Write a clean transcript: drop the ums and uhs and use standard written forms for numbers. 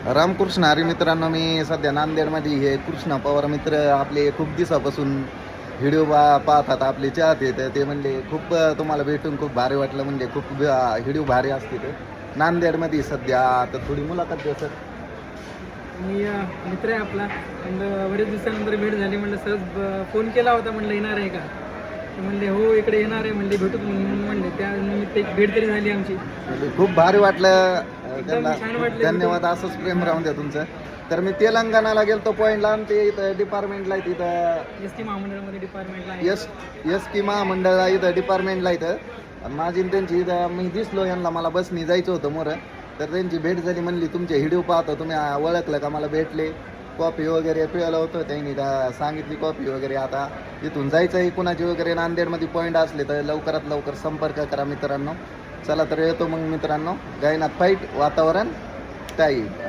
रामकृष्ण हरी मित्रांनो, मी सध्या नांदेडमध्ये हे कृष्णा पवार मित्र आपले खूप दिवसापासून व्हिडिओ पाहतात, आपले चाहते. तर ते म्हणले खूप तुम्हाला भेटून खूप भारी वाटलं, म्हणजे खूप व्हिडिओ भारी असते. ते नांदेडमध्ये सध्या तर थोडी मुलाखत द्या सर. मी मित्र आहे आपला आणि बरेच दिवसानंतर भेट झाली. म्हणलं सहज फोन केला होता, म्हणलं येणार आहे का, तर म्हणले हो इकडे येणार आहे, म्हणले भेटू म्हणून म्हणले. त्या निमित्त एक भेट तरी झाली आमची. म्हणजे खूप भारी वाटलं एकदम त्यांना. छान वाटलं. धन्यवाद, असंच प्रेम राहून द्या तुमचं. तर मी तेलंगणाला गेलतो पॉईंटला, आणि ते इथं डिपार्टमेंटला आहे, तिथं एस टी महामंडळामध्ये डिपार्टमेंटला आहे. एस की महामंडळा इथं डिपार्टमेंटला इथं. आणि माझी आणि त्यांची इथं मी दिसलो यांना, मला बसनी जायचं होतं मोरं. तर त्यांची भेट झाली, म्हणली तुमचे व्हिडिओ पाहतो, तुम्ही ओळखलं का, मला भेटले. कॉफी वगैरे पिळलं होतं त्यांनी, सांगितली कॉफी वगैरे. आता इथून जायचं आहे कुणाची वगैरे नांदेडमध्ये पॉईंट असले तर लवकरात लवकर संपर्क करा मित्रांनो. चला तर येतो मग मित्रांनो. गायनात फाईट वातावरण टाईट.